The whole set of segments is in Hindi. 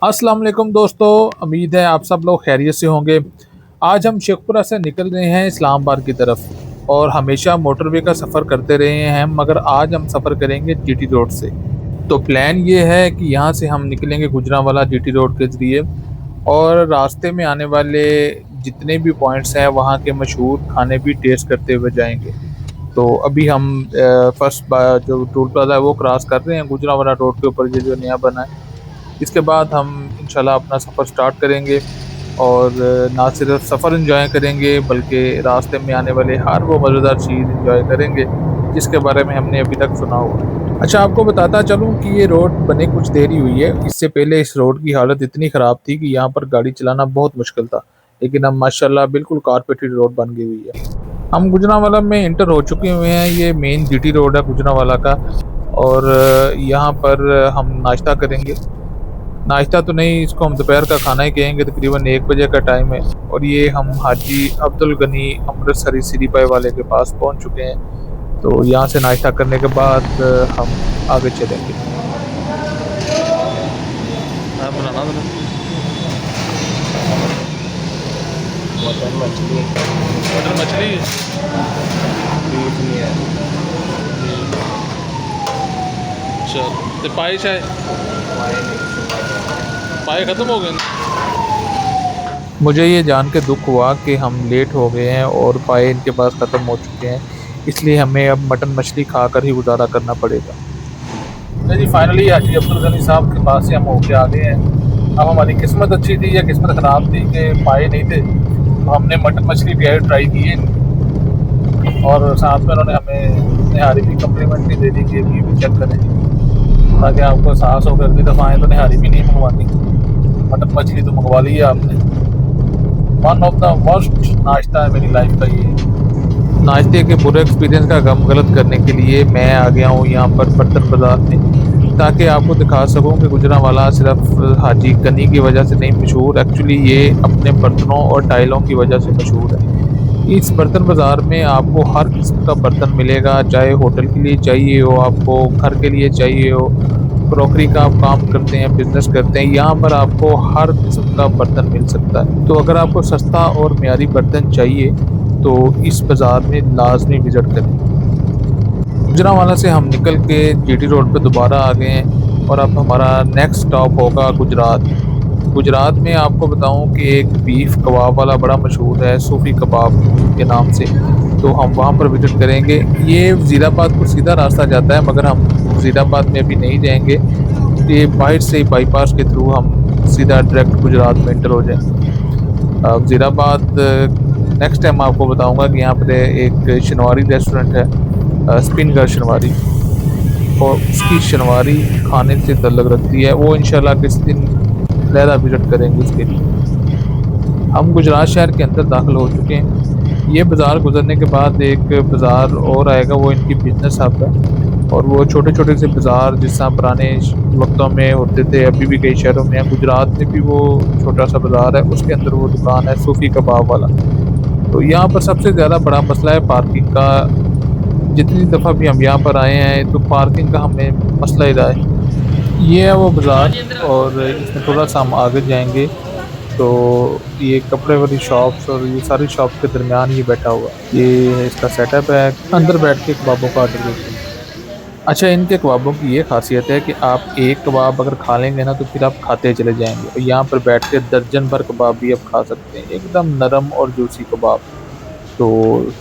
अस्सलाम वालेकुम दोस्तों। उम्मीद है आप सब लोग खैरियत से होंगे। आज हम शेखपुरा से निकल रहे हैं इस्लामाबाद की तरफ और हमेशा मोटरवे का सफ़र करते रहे हैं हम, मगर आज हम सफ़र करेंगे जीटी रोड से। तो प्लान ये है कि यहाँ से हम निकलेंगे गुजरांवाला जीटी रोड के ज़रिए और रास्ते में आने वाले जितने भी पॉइंट्स हैं वहाँ के मशहूर खाने भी टेस्ट करते हुए जाएंगे। तो अभी हम जो टोल प्लाजा है वो क्रॉस कर रहे हैं गुजरांवाला रोड के ऊपर, ये जो नया बना है। इसके बाद हम इंशाल्लाह अपना सफ़र स्टार्ट करेंगे और ना सिर्फ सफ़र एंजॉय करेंगे बल्कि रास्ते में आने वाले हर वो मज़ेदार चीज़ एंजॉय करेंगे जिसके बारे में हमने अभी तक सुना हुआ। अच्छा, आपको बताता चलूँ कि ये रोड बने कुछ देरी हुई है। इससे पहले इस रोड की हालत इतनी ख़राब थी कि यहाँ पर गाड़ी चलाना बहुत मुश्किल था, लेकिन अब माशाल्लाह बिल्कुल कारपेटेड रोड बन गई हुई है। हम गुजरांवाला में इंटर हो चुके हुए हैं। ये मेन जीटी रोड है गुजरांवाला का और यहाँ पर हम नाश्ता करेंगे। नाश्ता तो नहीं, इसको हम दोपहर का खाना ही कहेंगे। तकरीबन 1 बजे का टाइम है और ये हम हाजी अब्दुल गनी अमृतसरी सिरी पाए वाले के पास पहुंच चुके हैं। तो यहाँ से नाश्ता करने के बाद हम आगे चलेंगे। हाँ, बनाना था। मटन मछली मटर मछली बीफ नहीं है। चल तो पाए चाय हमारे नहीं। पाए ख़त्म हो गए। मुझे ये जान के दुख हुआ कि हम लेट हो गए हैं और पाए इनके पास ख़त्म हो चुके हैं, इसलिए हमें अब मटन मछली खाकर ही गुजारा करना पड़ेगा। तो जी फाइनली हाजी अब्दुल गनी साहब के पास से हम होके आ गए हैं। अब हमारी किस्मत अच्छी थी या किस्मत ख़राब थी कि पाए नहीं थे, तो हमने मटन मछली भी ट्राई की है और साथ में उन्होंने हमें निहारी भी कम्प्लीमेंट्री दे दी कि ये भी चेक करें, ताकि आपको साहस हो, अगली दफ़ा आए तो निहारी भी नहीं मंगवानी, मटन मछली तो मंगवा ली है आपने। वन ऑफ द वर्स्ट नाश्ता है मेरी लाइफ का ये। नाश्ते के पूरे एक्सपीरियंस का गम गलत करने के लिए मैं आ गया हूँ यहाँ पर बर्तन बाज़ार में, ताकि आपको दिखा सकूँ कि गुजरांवाला सिर्फ हाजी गनी की वजह से नहीं मशहूर, एक्चुअली ये अपने बर्तनों और टाइलों की वजह से मशहूर है। इस बर्तन बाज़ार में आपको हर किस्म का बर्तन मिलेगा, चाहे होटल के लिए चाहिए हो, आपको घर के लिए चाहिए हो, क्रॉकरी का आप काम करते हैं, बिजनेस करते हैं, यहाँ पर आपको हर किस्म का बर्तन मिल सकता है। तो अगर आपको सस्ता और मियारी बर्तन चाहिए तो इस बाज़ार में लाजमी विज़िट करें। गुजरांवाला से हम निकल के जीटी रोड पर दोबारा आ गए हैं और अब हमारा नेक्स्ट स्टॉप होगा गुजरात। गुजरात में आपको बताऊं कि एक बीफ कबाब वाला बड़ा मशहूर है, सूफी कबाब के नाम से, तो हम वहां पर विज़िट करेंगे। ये वज़ीराबाद को सीधा रास्ता जाता है, मगर हम वज़ीराबाद में अभी नहीं जाएंगे। ये बाहर से बाईपास के थ्रू हम सीधा डायरेक्ट गुजरात में इंटर हो जाएँ। वज़ीराबाद नेक्स्ट टाइम आपको बताऊंगा कि यहाँ पर एक शनवारी रेस्टोरेंट है, स्पिन शनवारी, और उसकी शनवारी खाने से तल्लुक़ रखती है। वो इंशाल्लाह किसी दिन लहरा विज़िट करेंगे उसके लिए। हम गुजरात शहर के अंदर दाखिल हो चुके हैं। ये बाज़ार गुजरने के बाद एक बाज़ार और आएगा, वो इनकी बिजनेस हब है और वो छोटे छोटे से बाज़ार जिस तरह पुराने वक्तों में होते थे अभी भी कई शहरों में है, गुजरात में भी वो छोटा सा बाज़ार है, उसके अंदर वो दुकान है सूफी कबाब वाला। तो यहाँ पर सबसे ज़्यादा बड़ा मसला है पार्किंग का। जितनी दफ़ा भी हम यहाँ पर आए हैं तो पार्किंग का हमें मसला ही रहा है। ये है वो बाज़ार और इसमें थोड़ा सा हम आगे जाएंगे तो ये कपड़े वाली शॉप्स और ये सारी शॉप के दरमियान ही बैठा हुआ है। ये इसका सेटअप है, अंदर बैठ के कबाबों का ऑर्डर देते हैं। अच्छा, इनके कबाबों की ये खासियत है कि आप एक कबाब अगर खा लेंगे ना तो फिर आप खाते चले जाएंगे, और यहाँ पर बैठ के दर्जन भर कबाब भी आप खा सकते हैं, एकदम नरम और जूसी कबाब। तो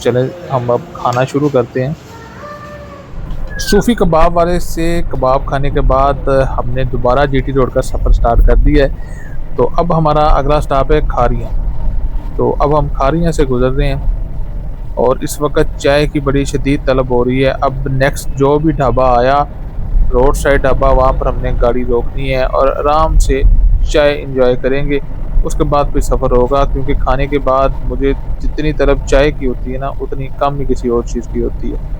चले हम अब खाना शुरू करते हैं। सूफी कबाब वाले से कबाब खाने के बाद हमने दोबारा जीटी रोड का सफ़र स्टार्ट कर दिया है। तो अब हमारा अगला स्टॉप है खारियाँ। तो अब हम खारियाँ से गुज़र रहे हैं और इस वक्त चाय की बड़ी शदीद तलब हो रही है। अब नेक्स्ट जो भी ढाबा आया, रोड साइड ढाबा, वहाँ पर हमने गाड़ी रोकनी है और आराम से चाय इंजॉय करेंगे। उसके बाद फिर सफ़र होगा, क्योंकि खाने के बाद मुझे जितनी तलब चाय की होती है ना उतनी कम ही किसी और चीज़ की होती है।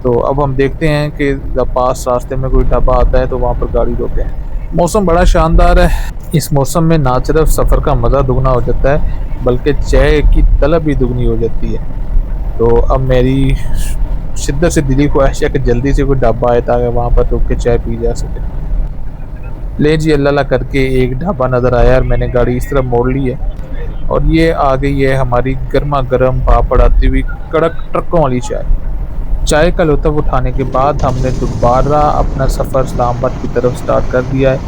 तो अब हम देखते हैं कि जब पास रास्ते में कोई ढाबा आता है तो वहाँ पर गाड़ी रोकें। मौसम बड़ा शानदार है। इस मौसम में ना सिर्फ सफ़र का मज़ा दुगना हो जाता है बल्कि चाय की तलब भी दुगनी हो जाती है। तो अब मेरी शिद्दत से दिली ख्वाहिश है कि जल्दी से कोई ढाबा आए ताकि वहाँ पर रुक के चाय पी जा सके। ले जी अल्लाह ला करके एक ढाबा नज़र आया और मैंने गाड़ी इस तरफ मोड़ ली है और ये आ गई है हमारी गर्मा गर्म भाप पड़ाती हुई कड़क ट्रकों वाली चाय। चाय का लुत्फ़ उठाने के बाद हमने दोबारा अपना सफ़र इस्लामाबाद की तरफ स्टार्ट कर दिया है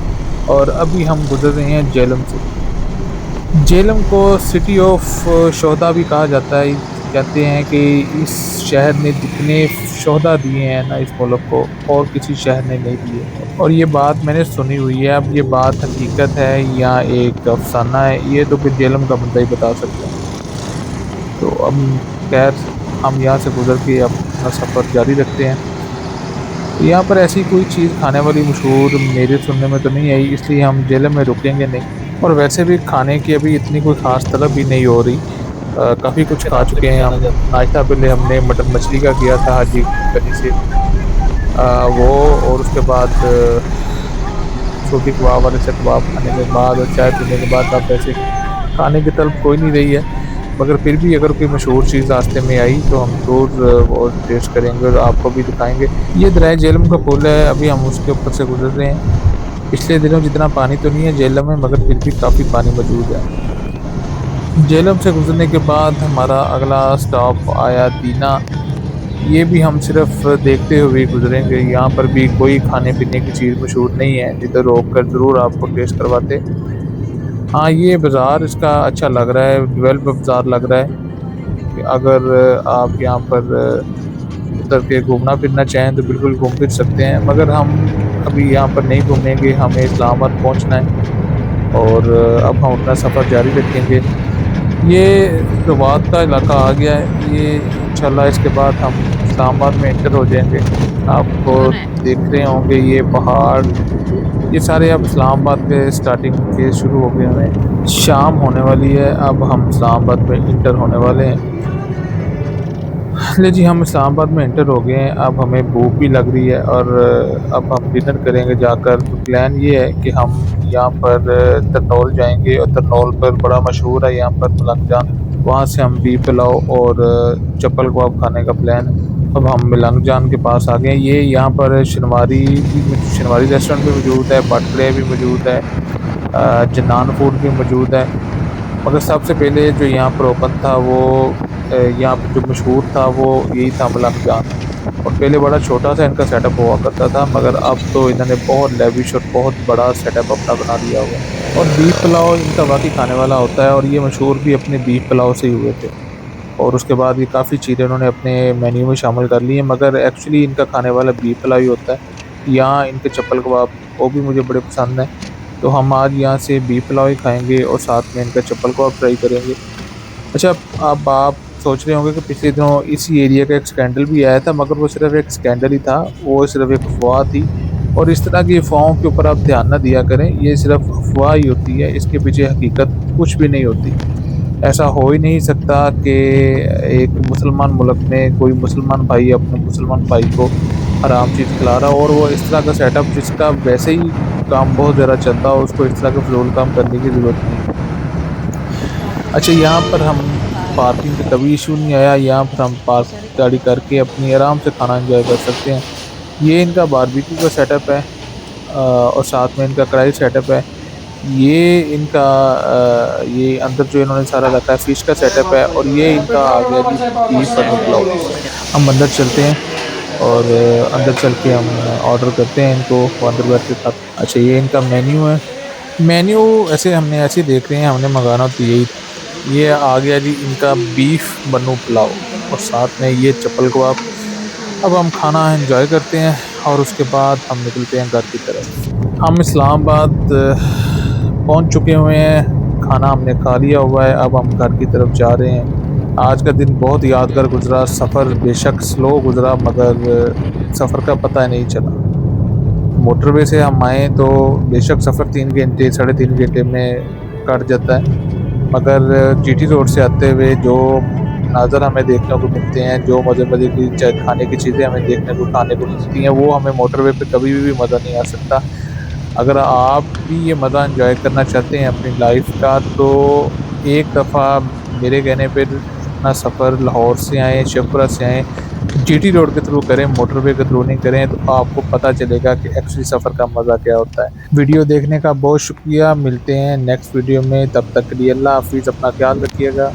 और अभी हम गुज़र रहे हैं झेलम से। झेलम को सिटी ऑफ शोहदा भी कहा जाता है। कहते हैं कि इस शहर ने जितने शोहदा दिए हैं ना इस मुल्क को और किसी शहर ने नहीं दिए। और ये बात मैंने सुनी हुई है, अब ये बात हकीकत है या एक अफसाना है ये तो फिर झेलम का बंदा ही बता सकता है। तो अब खैर हम यहाँ से गुज़र के अपना सफ़र जारी रखते हैं। तो यहाँ पर ऐसी कोई चीज़ खाने वाली मशहूर मेरे सुनने में तो नहीं आई, इसलिए हम झेलम में रुकेंगे नहीं। और वैसे भी खाने की अभी इतनी कोई ख़ास तलब भी नहीं हो रही। काफ़ी कुछ खा चुके हैं हम। नाश्ता पहले हमने मटन मछली का किया था हाजी गली से, वो और उसके बाद छोटी कबाब वाले से कबाब खाने के बाद और चाय पीने के बाद अब ऐसे खाने की तलब कोई नहीं रही है। मगर फिर भी अगर कोई मशहूर चीज़ रास्ते में आई तो हम ज़रूर वो टेस्ट करेंगे और आपको भी दिखाएंगे। ये दरिया झेलम का पुल है, अभी हम उसके ऊपर से गुजर रहे हैं। पिछले दिनों जितना पानी तो नहीं है झेलम में, मगर फिर भी काफ़ी पानी मौजूद है। झेलम से गुजरने के बाद हमारा अगला स्टॉप आया दीना। ये भी हम सिर्फ देखते हुए गुजरेंगे, यहाँ पर भी कोई खाने पीने की चीज़ मशहूर नहीं है जिधर रोक कर ज़रूर आपको टेस्ट करवाते। हाँ, ये बाज़ार इसका अच्छा लग रहा है, डेवलप बाज़ार लग रहा है कि अगर आप यहाँ पर उतर के घूमना फिरना चाहें तो बिल्कुल घूम फिर सकते हैं। मगर हम अभी यहाँ पर नहीं घूमेंगे, हमें इस्लामाबाद पहुँचना है और अब हम अपना सफ़र जारी रखेंगे। ये रवात का इलाका आ गया है, ये इंशाल्लाह इसके बाद हम इस्लामाबाद में एंटर हो जाएंगे। आपको देख रहे होंगे ये पहाड़, ये सारे अब इस्लामाबाद के स्टार्टिंग के शुरू हो गए हैं। शाम होने वाली है, अब हम इस्लामाबाद में इंटर होने वाले हैं। ले जी हम इस्लामाबाद में एंटर हो गए हैं, अब हमें भूख भी लग रही है और अब हम डिनर करेंगे जाकर। तो प्लान ये है कि हम यहाँ पर तरनौल जाएंगे और तरनौल पर बड़ा मशहूर है यहाँ पर मलंग जान, वहाँ से हम बीफ पुलाव और चप्पल कबाब खाने का प्लान है। अब हम मलंग जान के पास आ गए हैं। ये यहाँ पर शनवारी रेस्टोरेंट भी मौजूद है, बटले भी मौजूद है, जन्नान फूड भी मौजूद है। मगर सबसे पहले जो यहाँ पर ओपन था वो यहाँ पर जो मशहूर था वो यही था मलंग जान। और पहले बड़ा छोटा सा इनका सेटअप हुआ करता था, मगर अब तो इन्होंने बहुत लेविश और बहुत बड़ा सेटअप अपना बना दिया हुआ है। और बीफ पुलाव इनका वाकई खाने वाला होता है और ये मशहूर भी अपने बीफ पुलाव से ही हुए थे। और उसके बाद ये काफ़ी चीज़ें उन्होंने अपने मेन्यू में शामिल कर ली हैं, मगर एक्चुअली इनका खाने वाला बीफ पुलाव ही होता है। यहाँ इनके चप्पल कबाब वो भी मुझे बड़े पसंद हैं, तो हम आज यहाँ से बीफ पुलाव ही खाएँगे और साथ में इनका चप्पल कबाब ट्राई करेंगे। अच्छा, अब आप सोच रहे होंगे कि पिछले दिनों इसी एरिया का एक स्कैंडल भी आया था, मगर वो सिर्फ़ एक स्कैंडल ही था, वो सिर्फ़ एक अफ़वाह थी। और इस तरह की अफ़वाहों के ऊपर आप ध्यान ना दिया करें, ये सिर्फ़ अफ़वाह ही होती है, इसके पीछे हकीकत कुछ भी नहीं होती। ऐसा हो ही नहीं सकता कि एक मुसलमान मुल्क में कोई मुसलमान भाई अपने मुसलमान भाई को हराम चीज़ खिला रहा हो और वो इस तरह का सेटअप जिसका वैसे ही काम बहुत ज़्यादा चलता हो, उसको इस तरह का फ़िज़ूल काम करने की ज़रूरत नहीं। अच्छा, यहाँ पर हम पार्किंग का कभी इशू नहीं आया, यहाँ पर हम पार्क गाड़ी करके अपनी आराम से खाना एंजॉय कर सकते हैं। ये इनका बारबेक्यू का सेटअप है और साथ में इनका कढ़ाई सेटअप है। ये इनका ये अंदर जो इन्होंने सारा रखा है फ़िश का सेटअप है और ये इनका आ गया जी बीफ बटर पुलाव। हम अंदर चलते हैं और अंदर चल के हम ऑर्डर करते हैं इनको अंदर बैठ के खाते। अच्छा, ये इनका मेन्यू है। मेन्यू ऐसे हमने ऐसे ही देख रहे हैं, हमने मंगाना तो यही था। ये आ गया जी इनका बीफ बन्नू पुलाव और साथ में ये चप्पल कबाब। अब हम खाना एंजॉय करते हैं और उसके बाद हम निकलते हैं घर की तरफ। हम इस्लामाबाद पहुंच चुके हुए हैं, खाना हमने खा लिया हुआ है, अब हम घर की तरफ जा रहे हैं। आज का दिन बहुत यादगार गुजरा, सफ़र बेशक स्लो गुजरा मगर सफ़र का पता नहीं चला। मोटरवे से हम आए तो बेशक सफ़र 3 घंटे 3.5 घंटे में कट जाता है, मगर जीटी रोड से आते हुए जो नाज़र हमें देखने को मिलते हैं, जो मज़े की खाने की चीज़ें हमें खाने को मिलती हैं, वो हमें मोटरवे पे कभी भी मज़ा नहीं आ सकता। अगर आप भी ये मज़ा एंजॉय करना चाहते हैं अपनी लाइफ का तो एक दफ़ा मेरे कहने पर अपना सफ़र लाहौर से आएँ, शेखपुरा से आएँ, जीटी रोड के थ्रू करें, मोटरवे के थ्रू नहीं करें, तो आपको पता चलेगा कि एक्चुअली सफ़र का मज़ा क्या होता है। वीडियो देखने का बहुत शुक्रिया, मिलते हैं नेक्स्ट वीडियो में, तब तक के लिए अल्लाह हाफ़िज़, अपना ख्याल रखिएगा।